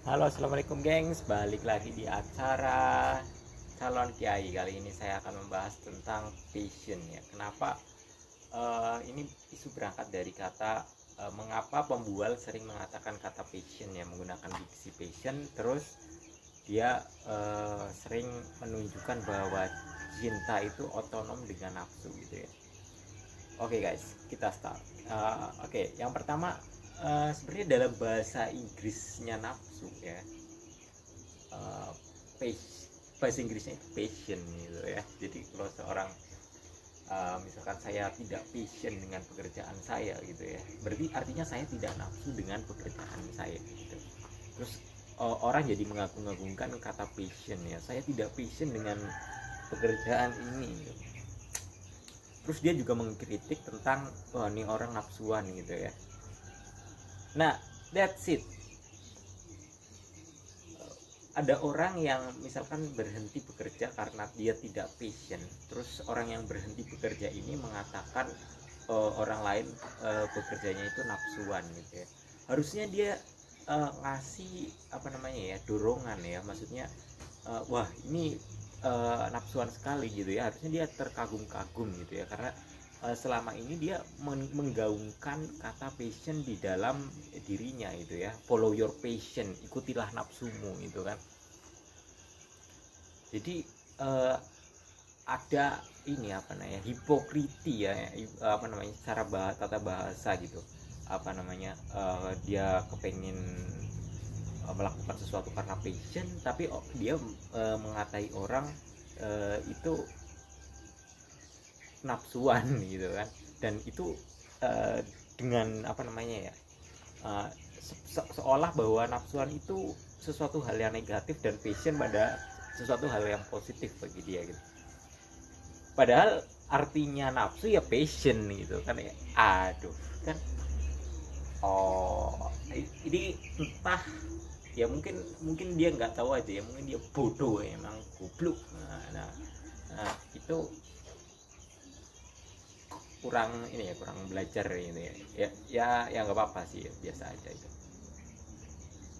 Halo, assalamualaikum gengs. Balik lagi di acara Calon Kiai. Kali ini saya akan membahas tentang passion ya. Kenapa ini isu berangkat dari kata mengapa pembual sering mengatakan kata passion ya, menggunakan diksi passion. Terus dia sering menunjukkan bahwa cinta itu otonom dengan nafsu gitu ya. Oke guys, kita start. Oke, yang pertama sebenarnya dalam bahasa Inggrisnya nafsu ya, uh, bahasa Inggrisnya itu passion gitu ya. Jadi kalau seorang misalkan saya tidak passion dengan pekerjaan saya gitu ya, berarti artinya saya tidak nafsu dengan pekerjaan saya gitu. Terus orang jadi mengagung-agungkan kata passion ya, saya tidak passion dengan pekerjaan ini gitu. Terus dia juga mengkritik tentang ini orang nafsuan gitu ya. Nah, that's it. Ada orang yang misalkan berhenti bekerja karena dia tidak passion. Terus orang yang berhenti bekerja ini mengatakan orang lain bekerjanya itu nafsuan gitu ya. Harusnya dia ngasih apa namanya ya, dorongan ya. Maksudnya wah ini nafsuan sekali gitu ya. Harusnya dia terkagum-kagum gitu ya, karena selama ini dia menggaungkan kata passion di dalam dirinya itu ya. Follow your passion, ikutilah nafsumu gitu kan. Jadi ada ini apa namanya, hipokriti ya, apa namanya, secara tata bahasa gitu. Apa namanya, dia kepengen melakukan sesuatu karena passion, tapi dia mengatai orang itu nafsuan gitu kan. Dan itu dengan apa namanya ya, seolah bahwa nafsuan itu sesuatu hal yang negatif dan passion pada sesuatu hal yang positif bagi dia gitu. Padahal artinya nafsu ya passion gitu kan ya. Aduh kan, ini entah ya, mungkin dia nggak tahu aja ya, mungkin dia bodoh ya, emang goblok. Nah, itu kurang ini ya, kurang belajar ini ya nggak apa-apa sih ya, biasa aja itu.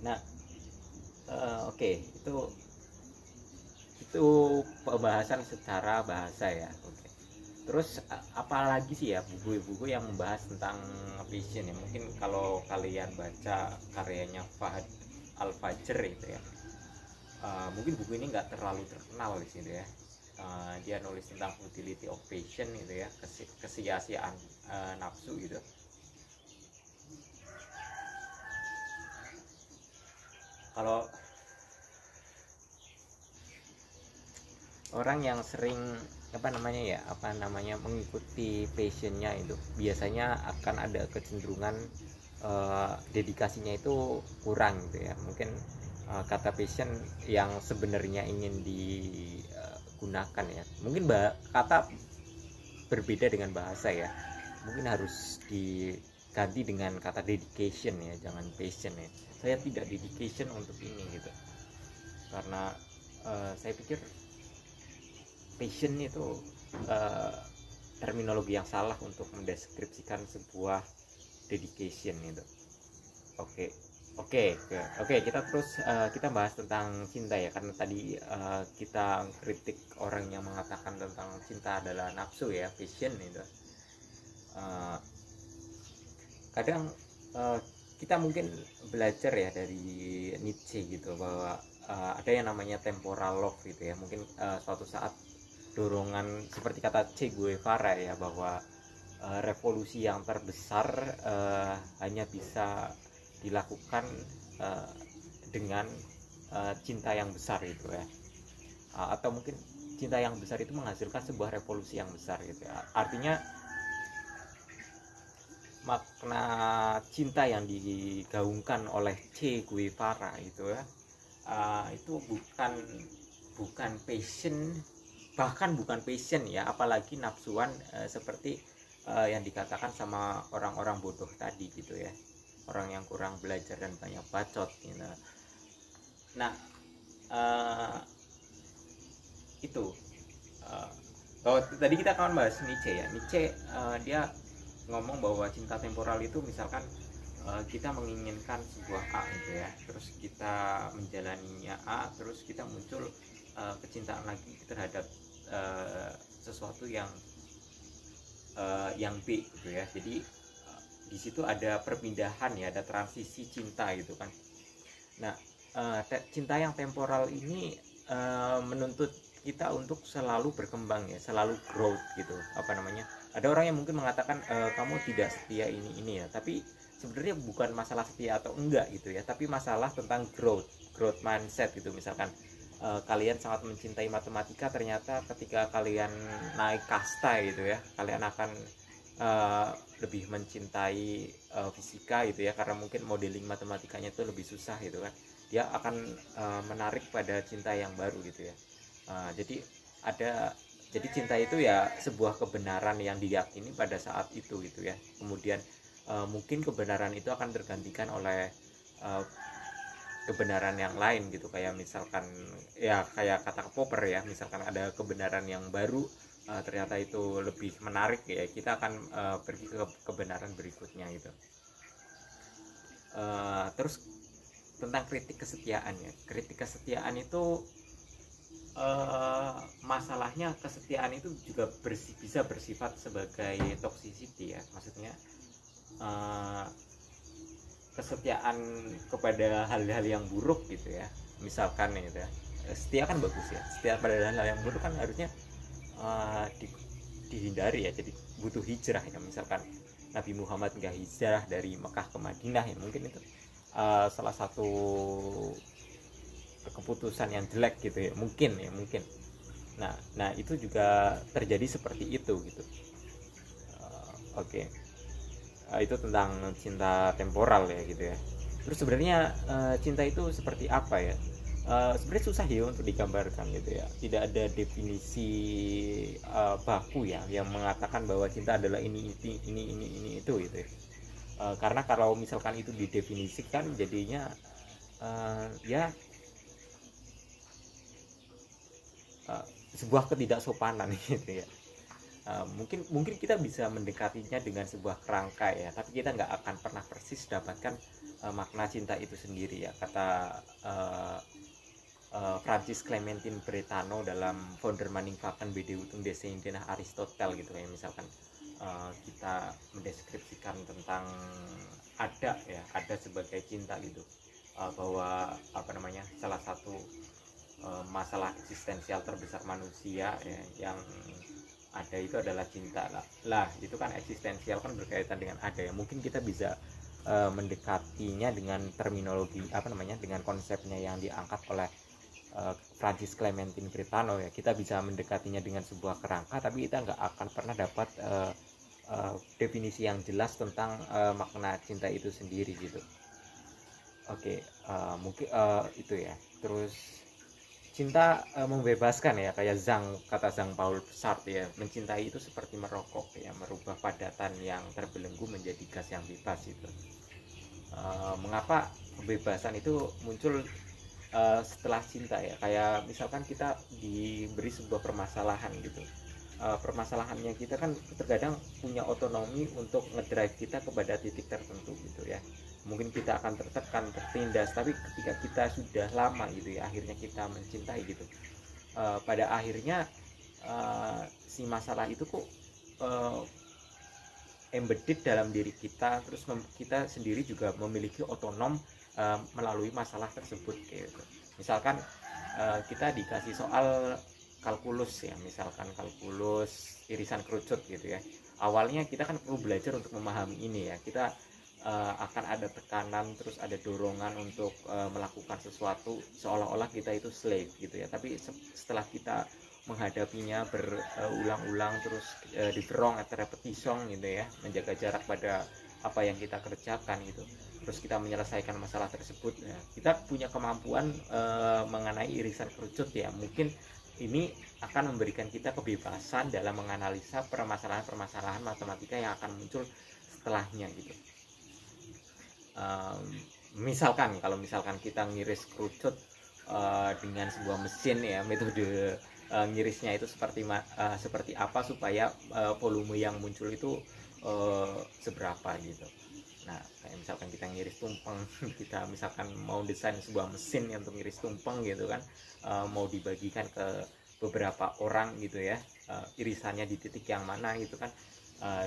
Nah, oke, itu pembahasan secara bahasa ya. Oke. Terus apalagi sih ya buku-buku yang membahas tentang vision ya. Mungkin kalau kalian baca karyanya Fahad Al-Fajr itu ya, mungkin buku ini nggak terlalu terkenal di sini ya. Dia nulis tentang utility of passion gitu ya, kesia-siaan nafsu gitu. Kalau orang yang sering mengikuti passionnya itu biasanya akan ada kecenderungan dedikasinya itu kurang gitu ya. Mungkin kata passion yang sebenarnya ingin digunakan ya, mungkin kata berbeda dengan bahasa ya, mungkin harus diganti dengan kata dedication ya, jangan passion ya. Saya tidak dedication untuk ini gitu, karena saya pikir passion itu terminologi yang salah untuk mendeskripsikan sebuah dedication itu. Oke, kita terus kita bahas tentang cinta ya, karena tadi kita kritik orang yang mengatakan tentang cinta adalah nafsu ya, passion itu. Kadang kita mungkin belajar ya dari Nietzsche gitu, bahwa ada yang namanya temporal love gitu ya. Mungkin suatu saat dorongan, seperti kata Che Guevara ya, bahwa revolusi yang terbesar hanya bisa dilakukan dengan cinta yang besar gitu ya. Atau mungkin cinta yang besar itu menghasilkan sebuah revolusi yang besar gitu ya. Artinya makna cinta yang digaungkan oleh Che Guevara itu ya, itu bukan passion, bahkan bukan passion ya, apalagi nafsuan seperti yang dikatakan sama orang-orang bodoh tadi gitu ya, orang yang kurang belajar dan banyak bacot gitu. Nah, itu tadi kita akan bahas Nietzsche ya. Nietzsche dia ngomong bahwa cinta temporal itu misalkan kita menginginkan sebuah A gitu ya, terus kita menjalaninya A, terus kita muncul kecintaan lagi terhadap sesuatu yang B gitu ya. Jadi di situ ada perpindahan ya, ada transisi cinta gitu kan. Nah, cinta yang temporal ini menuntut kita untuk selalu berkembang ya, selalu growth gitu. Apa namanya? Ada orang yang mungkin mengatakan kamu tidak setia ini ya, tapi sebenarnya bukan masalah setia atau enggak gitu ya, tapi masalah tentang growth mindset gitu. Misalkan kalian sangat mencintai matematika, ternyata ketika kalian naik kasta gitu ya, kalian akan lebih mencintai fisika gitu ya, karena mungkin modeling matematikanya itu lebih susah gitu kan. Dia akan menarik pada cinta yang baru gitu ya. Jadi cinta itu ya sebuah kebenaran yang diyakini pada saat itu gitu ya. Kemudian mungkin kebenaran itu akan tergantikan oleh kebenaran yang lain gitu, kayak misalkan ya kayak kata Popper ya, misalkan ada kebenaran yang baru, ternyata itu lebih menarik ya, kita akan pergi ke kebenaran berikutnya gitu. Terus tentang kritik kesetiaan ya, kritik kesetiaan itu masalahnya kesetiaan itu juga bisa bersifat sebagai toxicity ya, maksudnya kesetiaan kepada hal-hal yang buruk gitu ya, misalkan gitu ya, setia kan bagus ya, setia pada hal-hal yang buruk kan harusnya dihindari ya. Jadi butuh hijrah ya, misalkan Nabi Muhammad nggak hijrah dari Mekah ke Madinah ya, mungkin itu salah satu keputusan yang jelek gitu ya, mungkin. Nah itu juga terjadi seperti itu gitu. Oke. Itu tentang cinta temporal ya gitu ya. Terus sebenarnya cinta itu seperti apa ya? Sebenarnya susah ya untuk digambarkan gitu ya. Tidak ada definisi baku ya yang mengatakan bahwa cinta adalah ini itu gitu ya. Karena kalau misalkan itu didefinisikan jadinya ya sebuah ketidaksopanan gitu ya. Mungkin kita bisa mendekatinya dengan sebuah kerangka ya, tapi kita nggak akan pernah persis dapatkan makna cinta itu sendiri ya. Kata Francis Clementine Bretano dalam Founder Maningkakan Bedeutung des Denah Aristotle gitu ya, misalkan kita mendeskripsikan tentang ada sebagai cinta gitu, bahwa apa namanya, salah satu masalah eksistensial terbesar manusia ya, yang ada itu adalah cinta lah. Itu kan eksistensial, kan berkaitan dengan ada ya. Mungkin kita bisa mendekatinya dengan terminologi apa namanya, dengan konsepnya yang diangkat oleh Francis Clementine Bretano ya. Kita bisa mendekatinya dengan sebuah kerangka, tapi kita nggak akan pernah dapat definisi yang jelas tentang makna cinta itu sendiri gitu. Oke, mungkin itu ya. Terus cinta membebaskan ya, kayak kata Jean Paul Sartre ya, mencintai itu seperti merokok ya, merubah padatan yang terbelenggu menjadi gas yang bebas itu. Mengapa kebebasan itu muncul setelah cinta ya? Kayak misalkan kita diberi sebuah permasalahan gitu. Permasalahannya kita kan terkadang punya otonomi untuk ngedrive kita kepada titik tertentu gitu ya. Mungkin kita akan tertekan, tertindas, tapi ketika kita sudah lama gitu ya, akhirnya kita mencintai gitu, pada akhirnya si masalah itu kok embedded dalam diri kita, terus kita sendiri juga memiliki otonom melalui masalah tersebut gitu. Misalkan kita dikasih soal kalkulus ya, misalkan kalkulus irisan kerucut gitu ya. Awalnya kita kan perlu belajar untuk memahami ini ya. Kita akan ada tekanan, terus ada dorongan untuk melakukan sesuatu, seolah-olah kita itu slave gitu ya. Tapi setelah kita menghadapinya berulang-ulang, terus diberong atau repetition gitu ya, menjaga jarak pada apa yang kita kerjakan gitu, terus kita menyelesaikan masalah tersebut ya, kita punya kemampuan mengenai irisan kerucut ya. Mungkin ini akan memberikan kita kebebasan dalam menganalisa permasalahan-permasalahan matematika yang akan muncul setelahnya gitu. Misalkan kalau misalkan kita ngiris kerucut dengan sebuah mesin ya, metode ngirisnya itu seperti apa supaya volume yang muncul itu seberapa gitu. Nah, kayak misalkan kita ngiris tumpeng, kita misalkan mau desain sebuah mesin yang untuk ngiris tumpeng gitu kan, mau dibagikan ke beberapa orang gitu ya, irisannya di titik yang mana gitu kan,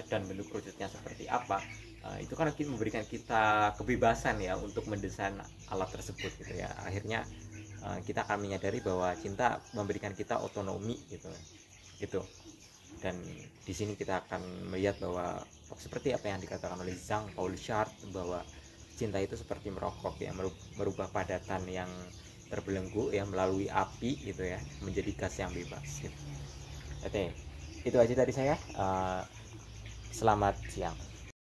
dan bentuk kerucutnya seperti apa, itu kan memberikan kita kebebasan ya untuk mendesain alat tersebut gitu ya. Akhirnya kita akan menyadari bahwa cinta memberikan kita otonomi gitu. Dan di sini kita akan melihat bahwa seperti apa yang dikatakan oleh Jean-Paul Sartre, bahwa cinta itu seperti merokok ya, merubah padatan yang terbelenggu ya melalui api gitu ya menjadi gas yang bebas gitu. Oke, itu aja dari saya. Selamat siang.